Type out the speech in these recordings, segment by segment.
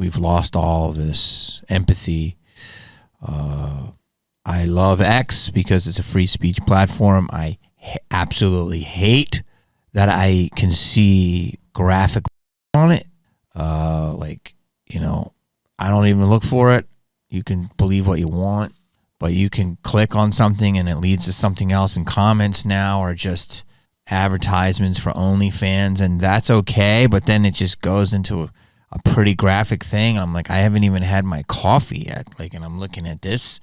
we've lost all of this empathy. I love X because it's a free speech platform. I absolutely hate that I can see graphic on it. I don't even look for it. You can believe what you want, but you can click on something and it leads to something else, and comments now are just advertisements for OnlyFans, and that's okay, but then it just goes into a pretty graphic thing. I'm like, I haven't even had my coffee yet, and I'm looking at this,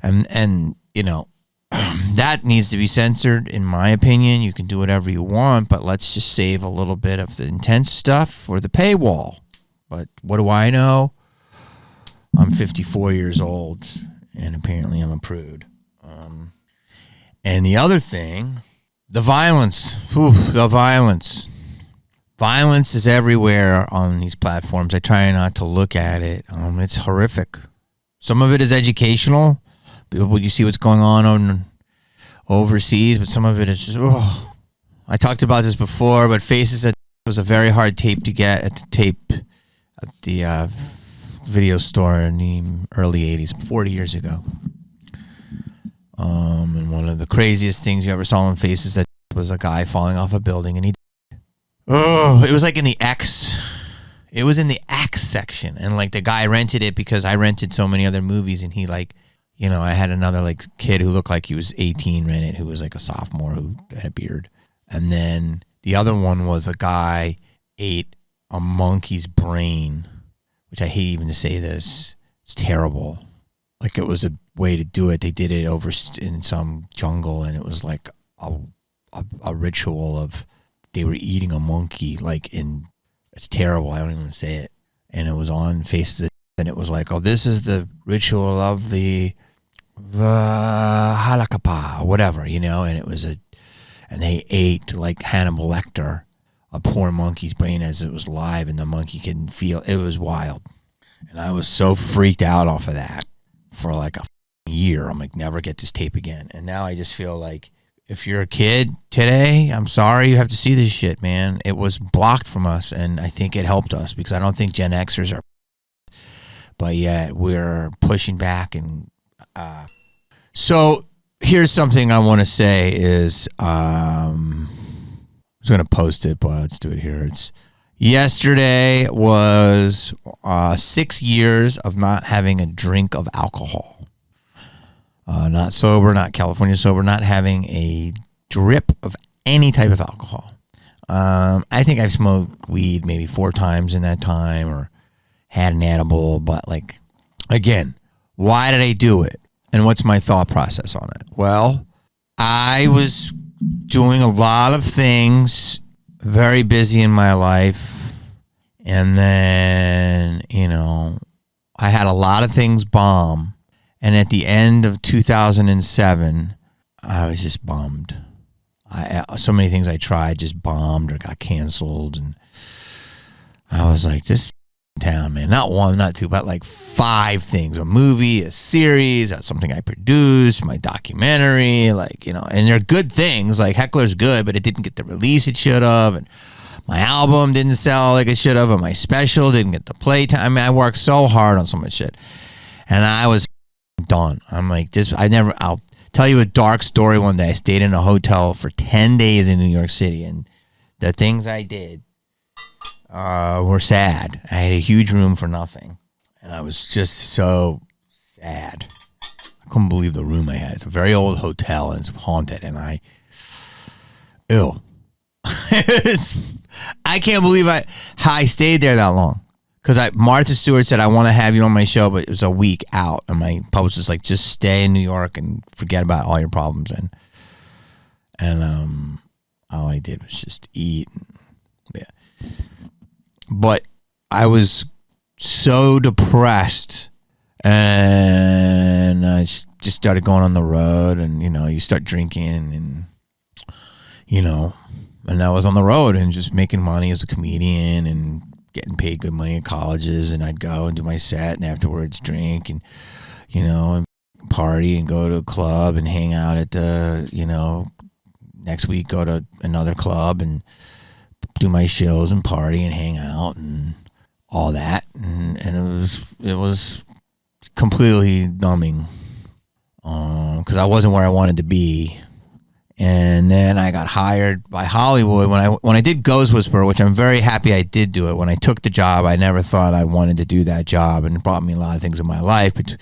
and that needs to be censored, in my opinion. You can do whatever you want, but let's just save a little bit of the intense stuff for the paywall. But what do I know? I'm 54 years old, and apparently I'm a prude. And the other thing, the violence. The violence. Violence is everywhere on these platforms. I try not to look at it. It's horrific. Some of it is educational. You see what's going on overseas, but some of it is just, I talked about this before, but Faces that was a very hard tape to get at the video store in the early 80s, 40 years ago. And one of the craziest things you ever saw on Faces that was a guy falling off a building, and it was like in the X. It was in the X section, and the guy rented it because I rented so many other movies, and he I had another kid who looked like he was 18 rent it, who was a sophomore who had a beard. And then the other one was a guy ate a monkey's brain, which I hate even to say this. It's terrible. It was a way to do it. They did it over in some jungle, and it was like a ritual of they were eating a monkey. It's terrible. I don't even say it. And it was on Faces, and it was this is the ritual of the halakapa, whatever, and it was and they ate like Hannibal Lecter a poor monkey's brain as it was live, and the monkey couldn't feel. It was wild, and I was so freaked out off of that for a year. I'm never get this tape again. And now I just feel if you're a kid today, I'm sorry you have to see this shit, man. It was blocked from us, and I think it helped us because I don't think Gen Xers are, but yet we're pushing back. And so here's something I want to say is I was going to post it, but let's do it here. Yesterday was 6 years of not having a drink of alcohol. Not sober, not California sober, not having a drip of any type of alcohol. I think I've smoked weed maybe 4 times in that time, or had an edible, but again, why did I do it? And what's my thought process on it? Well, I was doing a lot of things, very busy in my life, and then, I had a lot of things bomb, and at the end of 2007, I was just bummed. So many things I tried just bombed or got canceled, and I was like, this town, man. Not one, not two, but 5 things. A movie, a series, something I produced, my documentary, and they're good things. Heckler's good, but it didn't get the release it should have, and my album didn't sell like it should have, and my special didn't get the playtime. I worked so hard on so much shit, and I was done. I'm I'll tell you a dark story. One day I stayed in a hotel for 10 days in New York City, and the things I did were sad. I had a huge room for nothing, and I was just so sad. I couldn't believe the room I had. It's a very old hotel, and it's haunted, and I can't believe how I stayed there that long. Because Martha Stewart said, I want to have you on my show, but it was a week out, and my publicist was just stay in New York and forget about all your problems. And all I did was just eat. Yeah. But I was so depressed, and I just started going on the road, and you start drinking, and and I was on the road and just making money as a comedian and getting paid good money at colleges, and I'd go and do my set, and afterwards drink, and and party, and go to a club and hang out at the next week go to another club and do my shows and party and hang out and all that. And was completely numbing because I wasn't where I wanted to be. And then I got hired by Hollywood when I did Ghost Whisperer, which I'm very happy I did do it. When I took the job, I never thought I wanted to do that job, and it brought me a lot of things in my life, but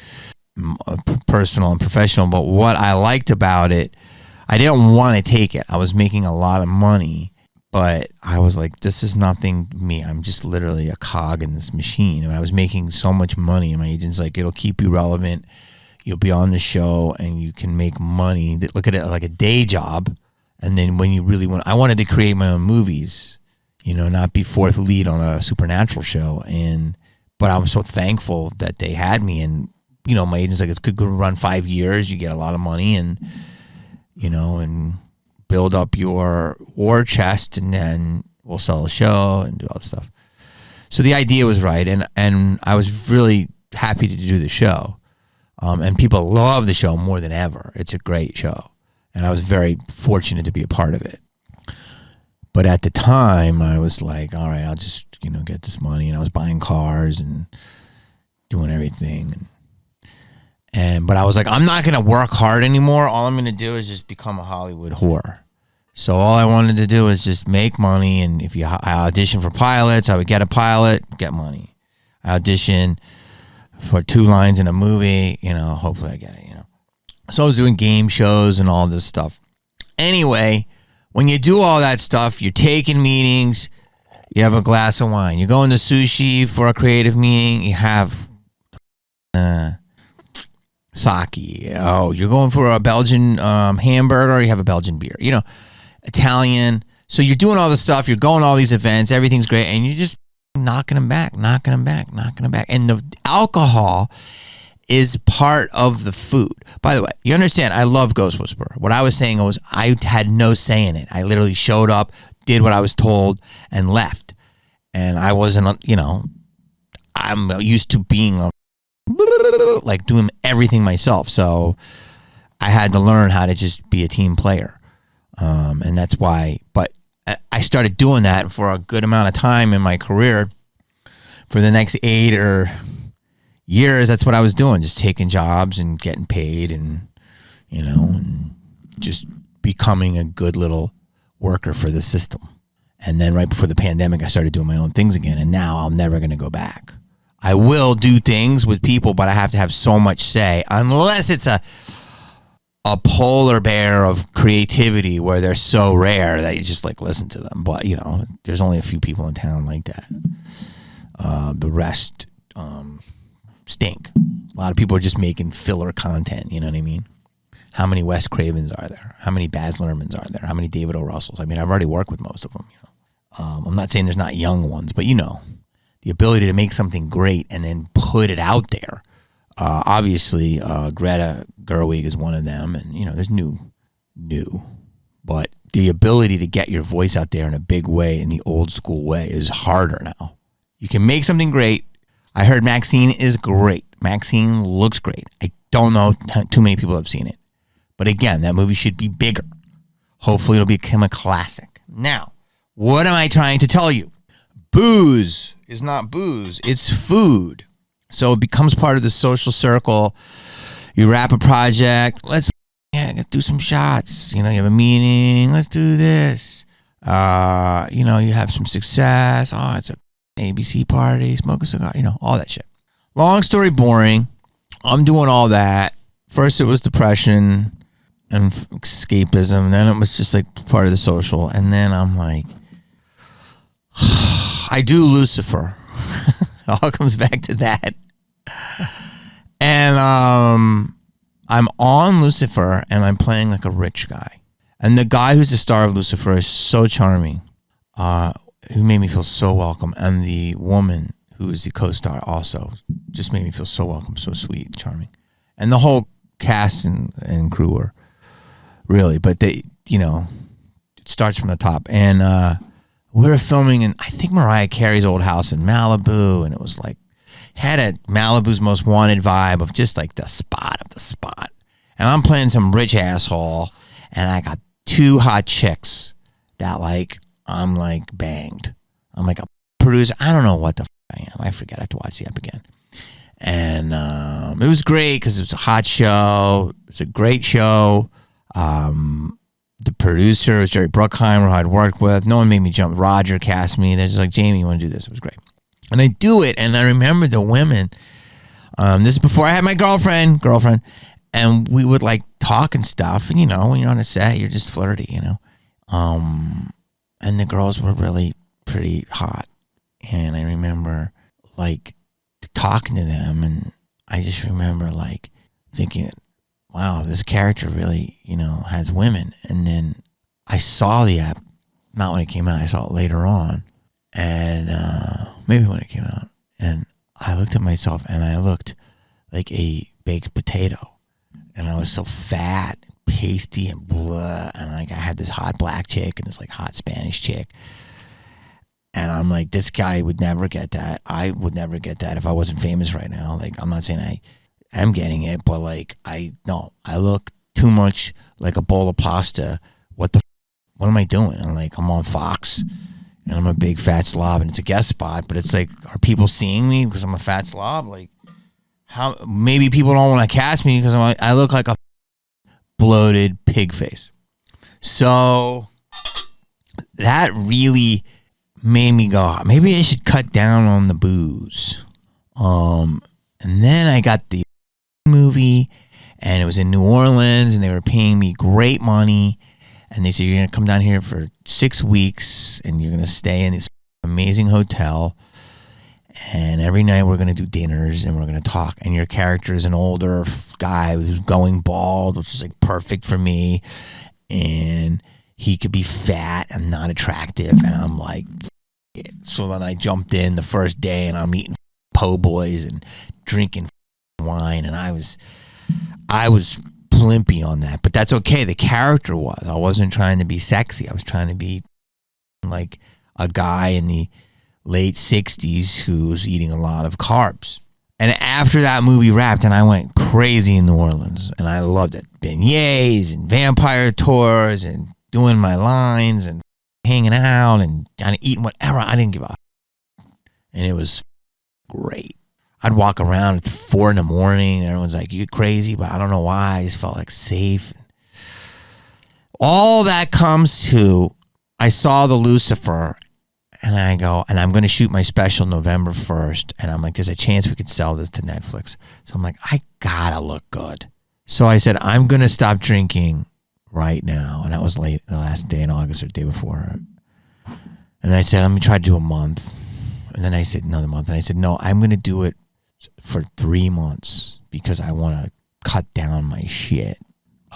personal and professional. But what I liked about it, I didn't want to take it. I was making a lot of money, but I was like, this is nothing me. I'm just literally a cog in this machine. And I was making so much money, and my agent's like, it'll keep you relevant. You'll be on the show and you can make money. Look at it like a day job. And then when you really want, I wanted to create my own movies, not be fourth lead on a supernatural show. But I was so thankful that they had me. And, my agent's like, it's good to run 5 years. You get a lot of money and build up your war chest, and then we'll sell a show and do all this stuff. So the idea was right. And I was really happy to do the show. And people love the show more than ever. It's a great show. And I was very fortunate to be a part of it. But at the time, I was like, all right, I'll just, get this money. And I was buying cars and doing everything. But I was like, I'm not going to work hard anymore. All I'm going to do is just become a Hollywood whore. So all I wanted to do is just make money. And if I auditioned for pilots, I would get a pilot, get money. I auditioned for 2 lines in a movie, hopefully I get it, So I was doing game shows and all this stuff. Anyway, when you do all that stuff, you're taking meetings, you have a glass of wine. You go into sushi for a creative meeting, you have sake. Oh, you're going for a Belgian hamburger, you have a Belgian beer. Italian. So you're doing all this stuff, you're going to all these events, everything's great, and you just knocking them back. And the alcohol is part of the food. By the way, you understand, I love Ghost Whisperer. What I was saying was I had no say in it. I literally showed up, did what I was told, and left. And I wasn't, I'm used to being like doing everything myself. So I had to learn how to just be a team player. And that's why, but I started doing that for a good amount of time in my career. For the next 8 years, that's what I was doing, just taking jobs and getting paid and, and just becoming a good little worker for the system. And then right before the pandemic, I started doing my own things again. And now I'm never going to go back. I will do things with people, but I have to have so much say, unless it's a polar bear of creativity where they're so rare that you just listen to them. But, there's only a few people in town like that. The rest stink. A lot of people are just making filler content, you know what I mean? How many Wes Cravens are there? How many Baz Luhrmanns are there? How many David O. Russells? I mean, I've already worked with most of them, I'm not saying there's not young ones, but the ability to make something great and then put it out there. Obviously, Greta Gerwig is one of them, and there's new, but the ability to get your voice out there in a big way, in the old school way, is harder now. You can make something great. I heard Maxine is great. Maxine looks great. I don't know too many people have seen it, but again, that movie should be bigger. Hopefully, it'll become a classic. Now, what am I trying to tell you? Booze is not booze; it's food. So it becomes part of the social circle. You wrap a project. Let's do some shots. You have a meeting. Let's do this. You have some success. Oh, it's a ABC party. Smoke a cigar. All that shit. Long story boring. I'm doing all that. First it was depression and escapism. Then it was just part of the social. And then I'm like, I do Lucifer. It all comes back to that. And I'm on Lucifer, and I'm playing a rich guy. And the guy who's the star of Lucifer is so charming. Who made me feel so welcome. And the woman who is the co-star also just made me feel so welcome, so sweet, charming. And the whole cast and crew were really, but they, it starts from the top. And we were filming in, I think, Mariah Carey's old house in Malibu, and it was had a Malibu's Most Wanted vibe of just the spot of the spot. And I'm playing some rich asshole, and I got 2 hot chicks that I'm banged. I'm a producer. I don't know what the I am. I forget. I have to watch the app again. And it was great because it was a hot show. It was a great show. The producer was Jerry Bruckheimer, who I'd worked with. No one made me jump. Roger cast me. They're just like, Jamie, you want to do this? It was great. And I do it, and I remember the women. This is before I had my girlfriend, and we would like talk and stuff. And when you're on a set, you're just flirty, And the girls were really pretty hot, and I remember like talking to them, and I just remember like thinking, wow, this character really, has women. And then I saw the app, not when it came out, I saw it later on, and maybe when it came out, and I looked at myself, and I looked like a baked potato, and I was so fat, pasty, and blah, and like I had this hot black chick and this like hot Spanish chick, and I'm like, this guy would never get that. I would never get that if I wasn't famous right now. Like, I'm not saying I am getting it, but like, I look too much like a bowl of pasta. What am I doing? I'm like, I'm on Fox, and I'm a big fat slob, and it's a guest spot, but it's like, are people seeing me because I'm a fat slob? Like, how? Maybe people don't want to cast me because I look like a bloated pig face. So that really made me go, maybe I should cut down on the booze. And then I got the movie, and it was in New Orleans, and they were paying me great money, and they said, you're going to come down here for 6 weeks, and you're going to stay in this amazing hotel, and every night we're going to do dinners, and we're going to talk, and your character is an older guy who's going bald, which is like perfect for me, and he could be fat and not attractive, and I'm like, so then I jumped in the first day, and I'm eating po' boys and drinking wine, and I was plimpy on that, but that's okay. The character was. I wasn't trying to be sexy. I was trying to be like a guy in the late 60s who was eating a lot of carbs. And after that movie wrapped, and I went crazy in New Orleans, and I loved it. Beignets and vampire tours and doing my lines and hanging out and kind of eating whatever. I didn't give a. And it was great. I'd walk around at 4 a.m. and everyone's like, you crazy, but I don't know why. I just felt like safe. All that comes to, I saw the Lucifer, and I go, and I'm going to shoot my special November 1st. And I'm like, there's a chance we could sell this to Netflix. So I'm like, I gotta look good. So I said, I'm going to stop drinking right now. And that was late, the last day in August or the day before. And I said, let me try to do a month. And then I said, another month. And I said, no, I'm going to do it for 3 months because I want to cut down my shit,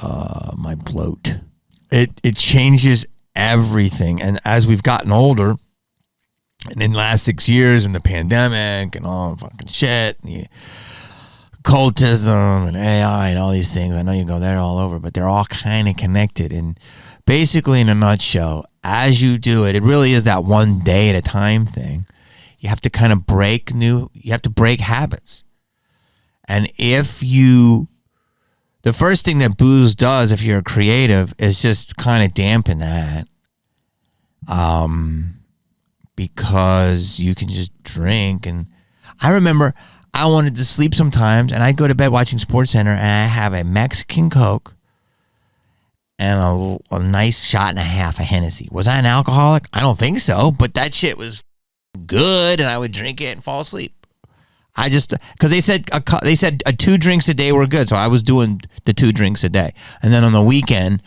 my bloat. It changes everything. And as we've gotten older, and in the last 6 years, and the pandemic and all the fucking shit, and cultism and AI and all these things, I know you go there all over, but they're all kind of connected. And basically, in a nutshell, as you do it, it really is that one day at a time thing. You have to kind of break habits. And the first thing that booze does if you're a creative is just kind of dampen that. Because you can just drink. And I remember I wanted to sleep sometimes, and I'd go to bed watching SportsCenter, and I have a Mexican Coke and a nice shot and a half of Hennessy. Was I an alcoholic? I don't think so, but that shit was good, and I would drink it and fall asleep. I just, because they said 2 drinks a day were good, so I was doing the 2 drinks a day, and then on the weekend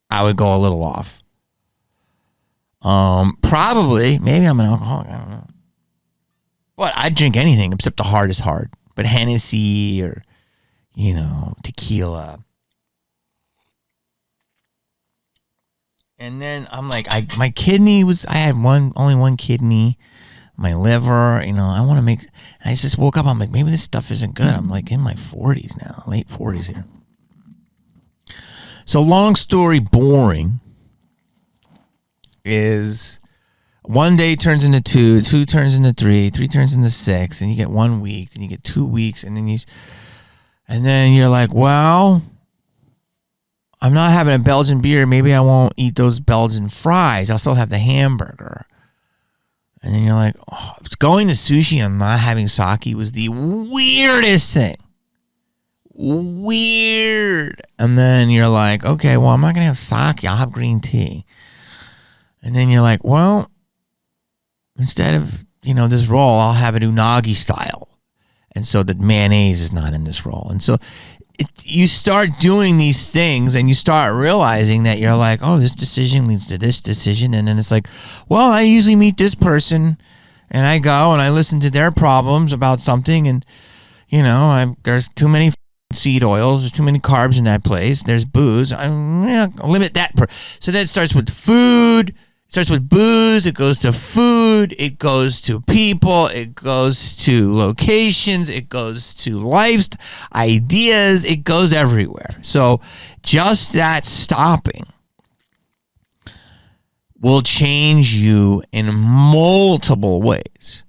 I would go a little off. Probably, maybe I'm an alcoholic, I don't know, but I'd drink anything except the hardest hard. But Hennessy or tequila. And then I'm like, my kidney was, I had only one kidney, my liver, I want to make, and I just woke up, I'm like, maybe this stuff isn't good. I'm like in my 40s now, late 40s here. So long story boring is 1 day turns into 2, 2 turns into 3, 3 turns into 6, and you get 1 week, then you get 2 weeks, and then you're like, well, I'm not having a Belgian beer. Maybe I won't eat those Belgian fries. I'll still have the hamburger. And then you're like, oh, going to sushi and not having sake was the weirdest thing. Weird. And then you're like, okay, well, I'm not going to have sake. I'll have green tea. And then you're like, well, instead of, this roll, I'll have it unagi style. And so the mayonnaise is not in this roll. And so you start doing these things and you start realizing that you're like, oh, this decision leads to this decision. And then it's like, well, I usually meet this person and I go and I listen to their problems about something. And, there's too many seed oils. There's too many carbs in that place. There's booze. I'll limit that. So that starts with food. It starts with booze, it goes to food, it goes to people, it goes to locations, it goes to lives, ideas, it goes everywhere. So just that stopping will change you in multiple ways.